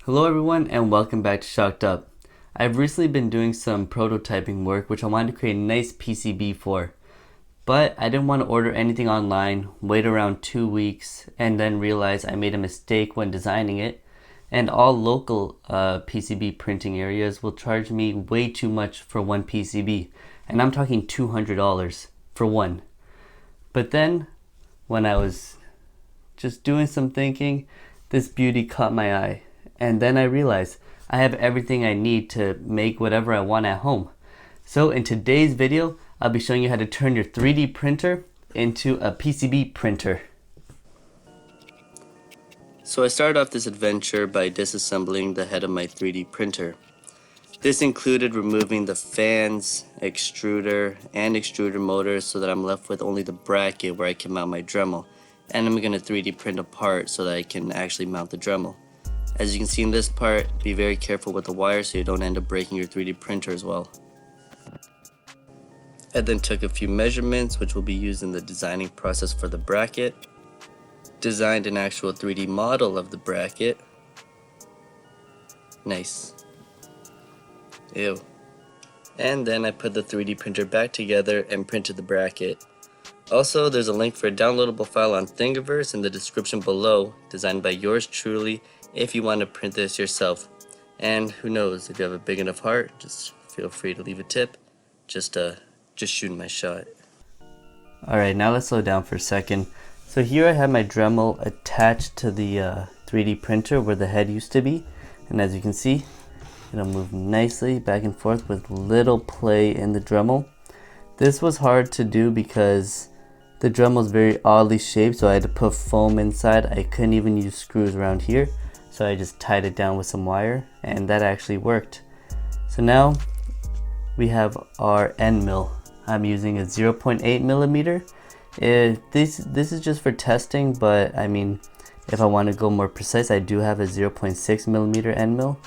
Hello everyone and welcome back to Shocked Up. I've recently been doing some prototyping work which I wanted to create a nice PCB for, but I didn't want to order anything online, wait around 2 weeks, and then realize I made a mistake when designing it, and all local PCB printing areas will charge me way too much for one PCB, and I'm talking $200 for one. But then when I was just doing some thinking, this beauty caught my eye. And then I realized I have everything I need to make whatever I want at home. So in today's video, I'll be showing you how to turn your 3D printer into a PCB printer. So I started off this adventure by disassembling the head of my 3D printer. This included removing the fans, extruder, and extruder motors so that I'm left with only the bracket where I can mount my Dremel. And I'm going to 3D print a part so that I can actually mount the Dremel. As you can see in this part, be very careful with the wire so you don't end up breaking your 3D printer as well. I then took a few measurements which will be used in the designing process for the bracket, designed an actual 3D model of the bracket. Nice. Ew. And then I put the 3D printer back together and printed the bracket. Also, there's a link for a downloadable file on Thingiverse in the description below, designed by yours truly, if you want to print this yourself. And who knows, if you have a big enough heart, just feel free to leave a tip. Just shooting my shot. Alright, now let's slow down for a second. So here I have my Dremel attached to the 3D printer where the head used to be. And as you can see, it'll move nicely back and forth with little play in the Dremel. This was hard to do because the Dremel is very oddly shaped, so I had to put foam inside. I couldn't even use screws around here. So I just tied it down with some wire, and that actually worked. So now we have our end mill. I'm using a 0.8 millimeter. This is just for testing, but I mean, if I want to go more precise, I do have a 0.6 millimeter end mill.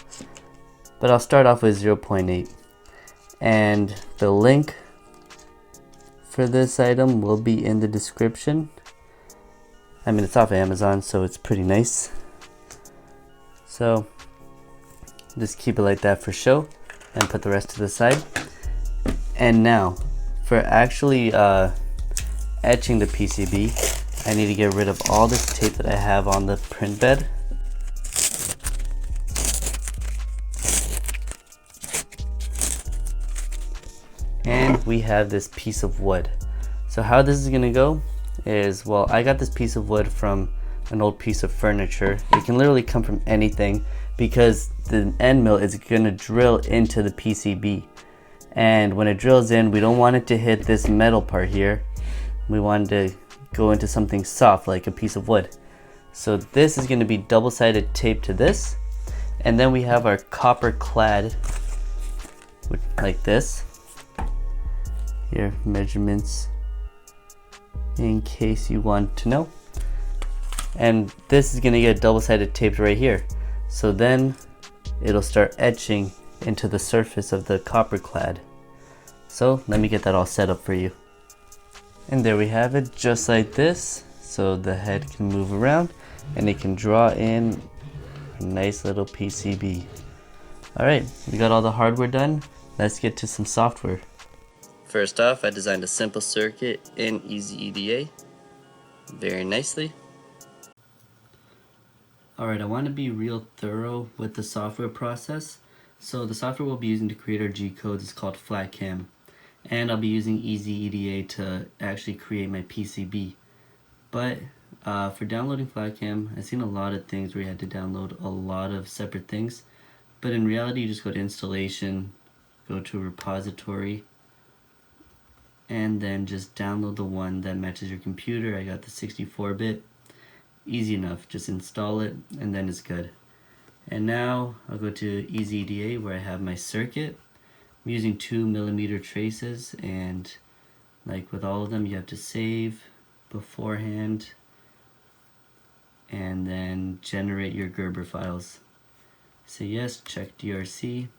But I'll start off with 0.8. And the link for this item will be in the description. I mean, it's off Amazon, so it's pretty nice. So just keep it like that for show and put the rest to the side. And now for actually etching the PCB, I need to get rid of all this tape that I have on the print bed. And we have this piece of wood. So how this is gonna go is, well, I got this piece of wood from an old piece of furniture. It can literally come from anything because the end mill is gonna drill into the PCB. And when it drills in, we don't want it to hit this metal part here. We want it to go into something soft like a piece of wood. So this is gonna be double-sided tape to this. And then we have our copper clad, like this. Here, measurements in case you want to know. And this is gonna get double-sided taped right here. So then it'll start etching into the surface of the copper clad. So let me get that all set up for you. And there we have it, just like this. So the head can move around and it can draw in a nice little PCB. Alright, we got all the hardware done. Let's get to some software. First off, I designed a simple circuit in EasyEDA very nicely. Alright, I want to be real thorough with the software process. So the software we'll be using to create our G-codes is called FlatCam. And I'll be using EasyEDA to actually create my PCB. But for downloading FlatCam, I've seen a lot of things where you had to download a lot of separate things. But in reality, you just go to installation, go to repository, and then just download the one that matches your computer. I got the 64-bit. Easy enough, just install it and then it's good. And now I'll go to EasyEDA where I have my circuit. I'm using 2mm traces, and like with all of them, you have to save beforehand and then generate your Gerber files. Say yes, check DRC,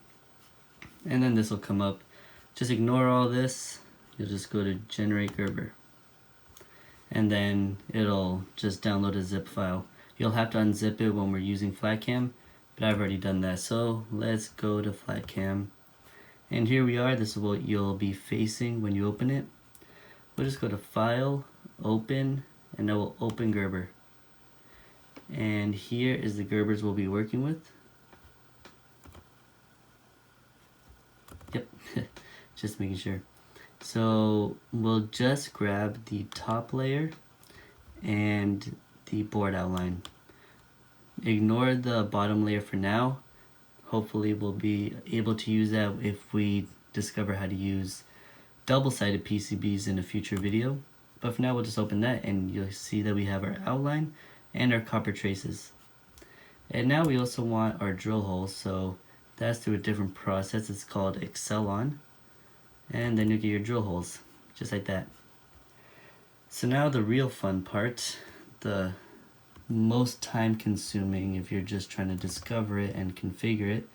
and then this will come up. Just ignore all this. You'll just go to generate Gerber. And then it'll just download a zip file. You'll have to unzip it when we're using FlatCam but I've already done that. So let's go to flat cam. And here we are. This is what you'll be facing when you open it. We'll just go to File, Open, and then we'll open Gerber. And here is the Gerbers we'll be working with. Yep, just making sure. So we'll just grab the top layer and the board outline. Ignore the bottom layer for now. Hopefully we'll be able to use that if we discover how to use double-sided PCBs in a future video. But for now we'll just open that and you'll see that we have our outline and our copper traces. And now we also want our drill holes, so that's through a different process. It's called Excelon. And then you get your drill holes, just like that. So now the real fun part, the most time consuming if you're just trying to discover it and configure it.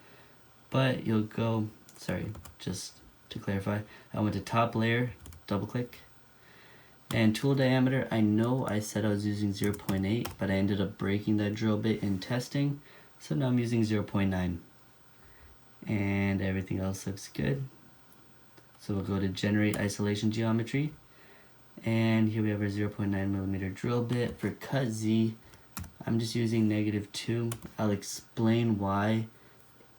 But you'll go, just to clarify, I went to top layer, double click. And tool diameter, I know I said I was using 0.8, but I ended up breaking that drill bit in testing. So now I'm using 0.9. And everything else looks good. So we'll go to generate isolation geometry. And here we have our 0.9mm drill bit. For cut Z, I'm just using -2. I'll explain why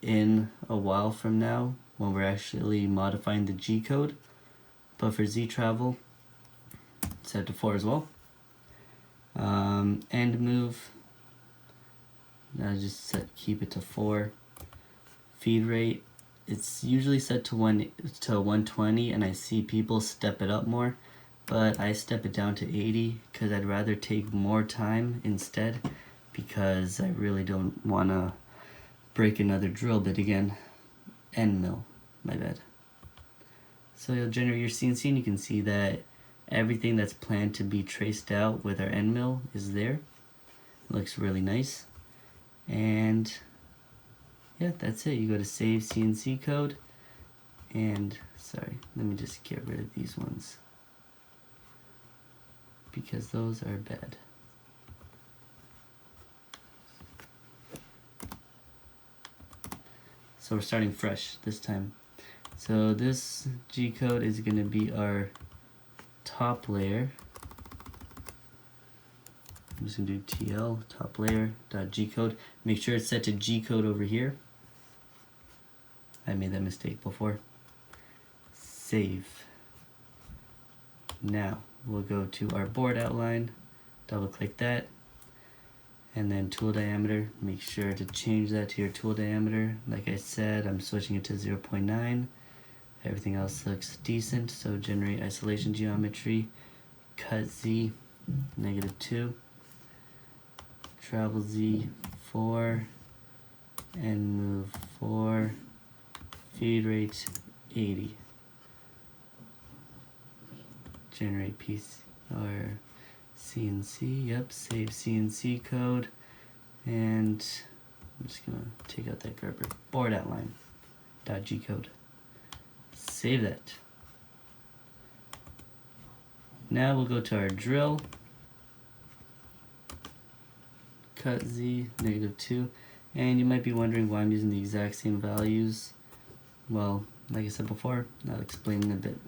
in a while from now when we're actually modifying the G code. But for Z travel, set to 4 as well. End move, I'll just keep it to 4. Feed rate, it's usually set to 120, and I see people step it up more, but I step it down to 80 because I'd rather take more time instead, because I really don't want to break another drill bit again. End mill, my bad. So you'll generate your CNC and you can see that everything that's planned to be traced out with our end mill is there. It looks really nice. And yeah, that's it. You go to save CNC code, and let me just get rid of these ones because those are bad. So we're starting fresh this time. So this G code is going to be our top layer. I'm just going to do TL top layer .G code. Make sure it's set to G code over here. I made that mistake before. Save. Now we'll go to our board outline, double click that, and then tool diameter. Make sure to change that to your tool diameter. Like I said, I'm switching it to 0.9. Everything else looks decent, so generate isolation geometry, cut Z, -2, travel Z, 4, and move 4, feed rate 80. Generate piece or CNC, yep, save CNC code, and I'm just gonna take out that Gerber. Board outline, .G code. Save that. Now we'll go to our drill, cut Z, -2, and you might be wondering why I'm using the exact same values. Well, like I said before, I'll explain in a bit.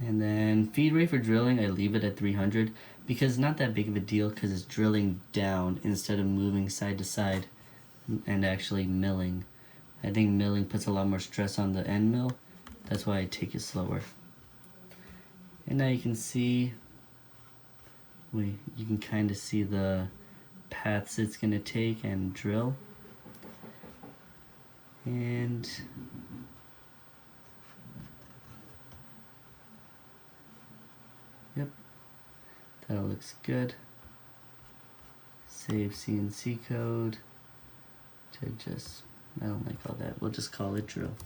And then feed rate for drilling, I leave it at 300 because it's not that big of a deal because it's drilling down instead of moving side to side and actually milling. I think milling puts a lot more stress on the end mill. That's why I take it slower. And now you can see, you can kind of see the paths it's going to take and drill. And yep, that looks good. Save CNC code to just, I don't like all that. We'll just call it drill.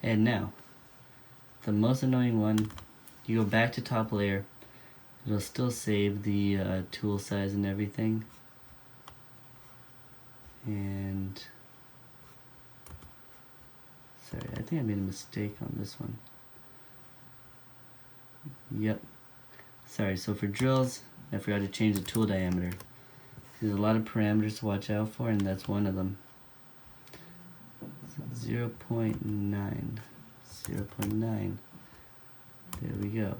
And now, the most annoying one, you go back to top layer. It'll still save the tool size and everything. And sorry, I think I made a mistake on this one. Yep. Sorry, so for drills, I forgot to change the tool diameter. There's a lot of parameters to watch out for, and that's one of them. 0.9. 0.9. There we go.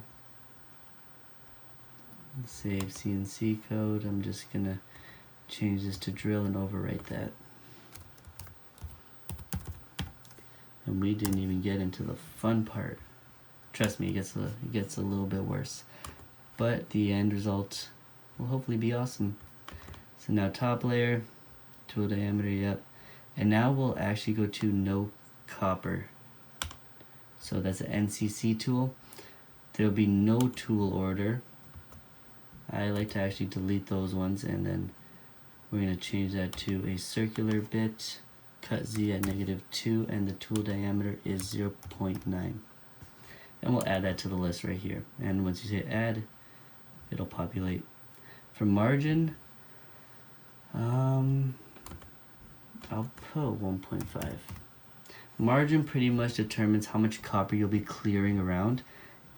Save CNC code. I'm just gonna change this to drill and overwrite that. And we didn't even get into the fun part. Trust me, it gets a little bit worse. But the end result will hopefully be awesome. So now top layer, tool diameter, yep. And now we'll actually go to no copper. So that's an NCC tool. There'll be no tool order. I like to actually delete those ones, and then we're going to change that to a circular bit, cut Z at -2, and the tool diameter is 0.9. And we'll add that to the list right here. And once you say add, it'll populate. For margin, I'll put 1.5. Margin pretty much determines how much copper you'll be clearing around.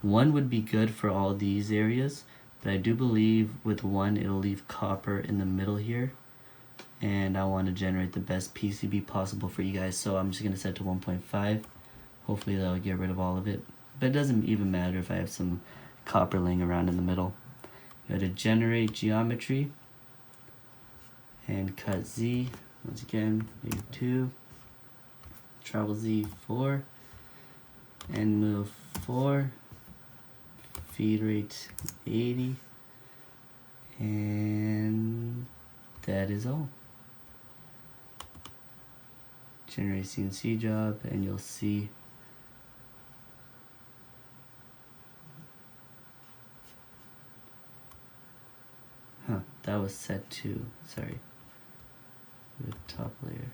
1 would be good for all these areas, but I do believe with 1 it'll leave copper in the middle here, and I want to generate the best PCB possible for you guys, so I'm just going to set to 1.5. Hopefully that'll get rid of all of it, but it doesn't even matter if I have some copper laying around in the middle. Go to generate geometry and cut Z, once again, -2, travel Z 4, and move 4, feed rate 80, and that is all. Generate CNC job, and you'll see that was set to, sorry, the top layer.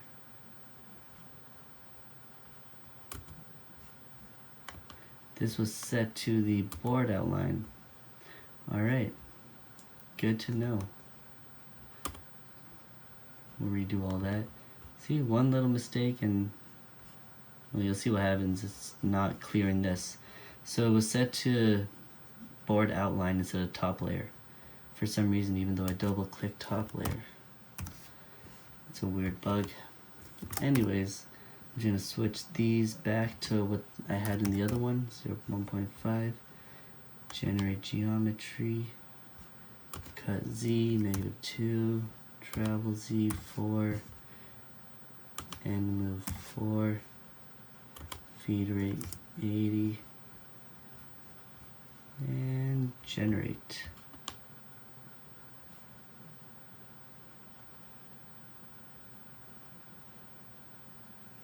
This was set to the board outline. Alright, good to know. We'll redo all that. See, one little mistake and, well, you'll see what happens. It's not clearing this. So it was set to board outline instead of top layer. For some reason, even though I double click top layer. It's a weird bug. Anyways, I'm going to switch these back to what I had in the other one, 1.5. Generate geometry. Cut Z, -2. Travel Z 4. And move 4. Feed rate 80. And generate.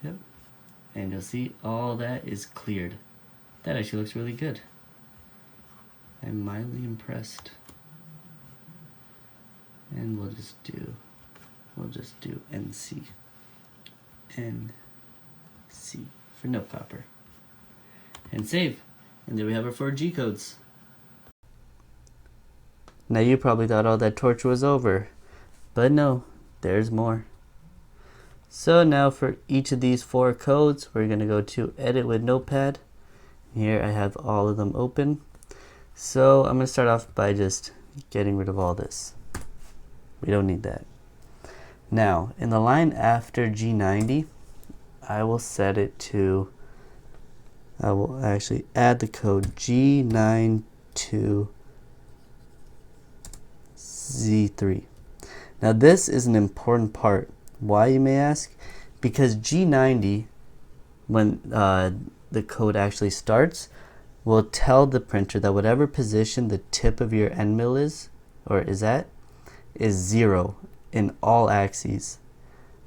Yep, and you'll see all that is cleared. That actually looks really good. I'm mildly impressed. And we'll just do NC. NC for no copper. And save. And there we have our 4 G codes. Now you probably thought all that torture was over, but no, there's more. So now for each of these 4 codes, we're going to go to edit with notepad. Here I have all of them open. So I'm going to start off by just getting rid of all this. We don't need that. Now in the line after G90, I will set it to, I will actually add the code G92Z3. Now this is an important part. Why, you may ask? Because G90, when the code actually starts, will tell the printer that whatever position the tip of your end mill is, or is at, is 0 in all axes.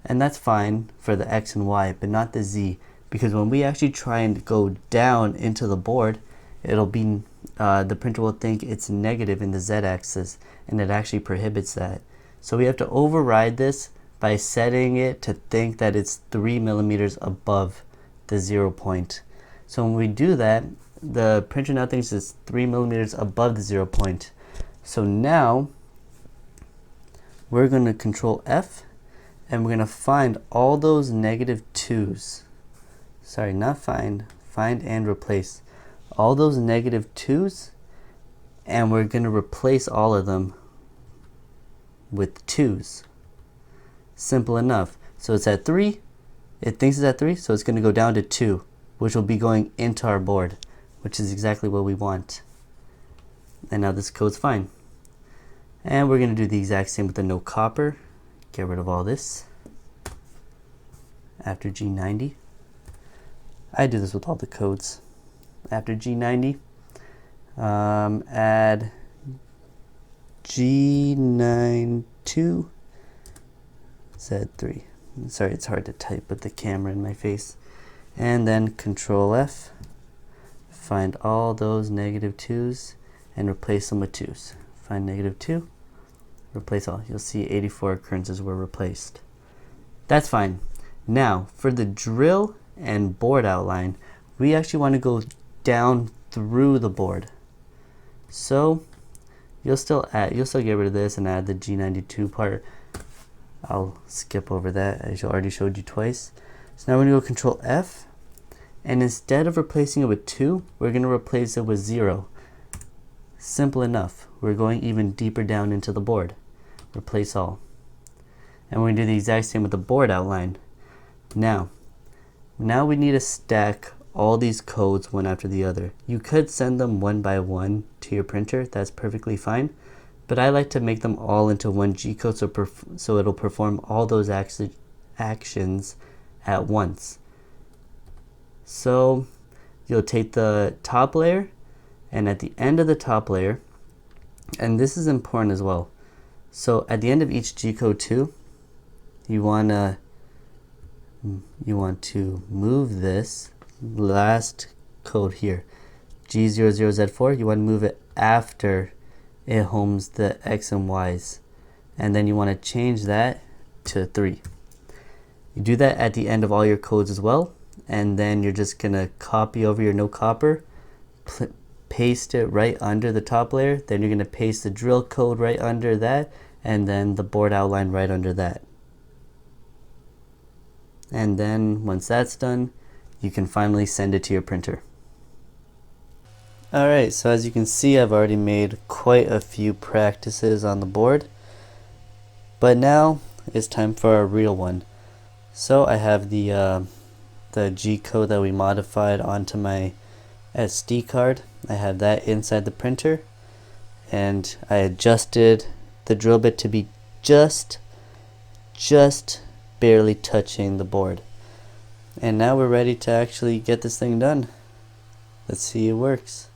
And that's fine for the X and Y, but not the Z, because when we actually try and go down into the board, it'll be, the printer will think it's negative in the Z axis, and it actually prohibits that. So we have to override this by setting it to think that it's 3 millimeters above the 0 point. So when we do that, the printer now thinks it's 3 millimeters above the 0 point. So now we're going to control F, and we're going to find all those -2s. Sorry, not find and replace. All those -2s, and we're going to replace all of them with 2s. Simple enough. So it's at 3, it thinks it's at 3, so it's going to go down to 2, which will be going into our board, which is exactly what we want. And now this code's fine. And we're going to do the exact same with the no copper. Get rid of all this. After G90, I do this with all the codes. After G90, add G92 Z3. Sorry, it's hard to type with the camera in my face. And then Control F, find all those -2s and replace them with 2s. Find -2, replace all. You'll see 84 occurrences were replaced. That's fine. Now, for the drill and board outline, we actually want to go down through the board. So you'll still get rid of this and add the G92 part. I'll skip over that, as I already showed you twice. So now we're going to go Control F, and instead of replacing it with 2, we're going to replace it with 0. Simple enough. We're going even deeper down into the board. Replace all. And we're going to do the exact same with the board outline. Now we need to stack all these codes one after the other. You could send them one by one to your printer, that's perfectly fine, but I like to make them all into one G code so it'll perform all those actions at once. So you'll take the top layer, and at the end of the top layer, and this is important as well, so at the end of each G code 2, you want to move this last code here, G00Z4, you want to move it after it homes the X and Y's, and then you want to change that to 3. You do that at the end of all your codes as well, and then you're just going to copy over your no copper, paste it right under the top layer, then you're going to paste the drill code right under that, and then the board outline right under that. And then once that's done, you can finally send it to your printer. Alright, so as you can see, I've already made quite a few practices on the board, but now it's time for a real one. So I have the G code that we modified onto my SD card. I have that inside the printer, and I adjusted the drill bit to be just barely touching the board. And now we're ready to actually get this thing done. Let's see it works.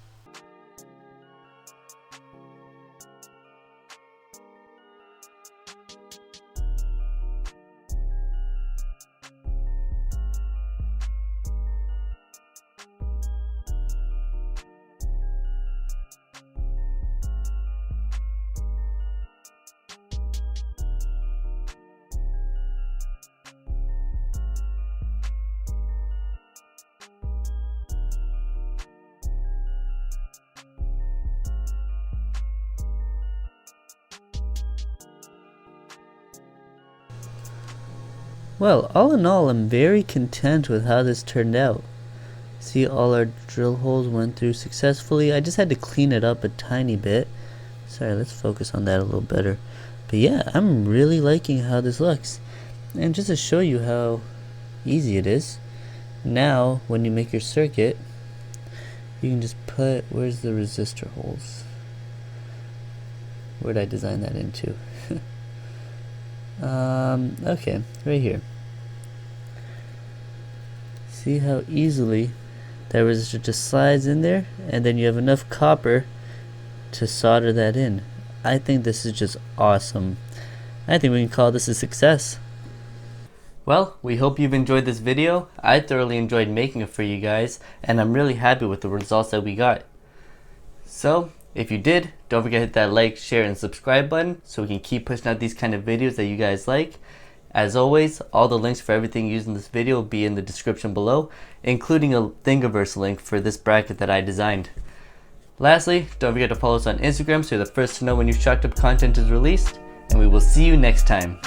Well, all in all, I'm very content with how this turned out. See, all our drill holes went through successfully. I just had to clean it up a tiny bit. Sorry, let's focus on that a little better. But yeah, I'm really liking how this looks. And just to show you how easy it is, now when you make your circuit, you can just put, where's the resistor holes? Where'd I design that into? Okay, right here. See how easily that resistor just slides in there, and then you have enough copper to solder that in. I think this is just awesome. I think we can call this a success. Well, we hope you've enjoyed this video. I thoroughly enjoyed making it for you guys, and I'm really happy with the results that we got. So, if you did, don't forget to hit that like, share, and subscribe button so we can keep pushing out these kind of videos that you guys like. As always, all the links for everything used in this video will be in the description below, including a Thingiverse link for this bracket that I designed. Lastly, don't forget to follow us on Instagram so you're the first to know when new Shocked Up content is released, and we will see you next time.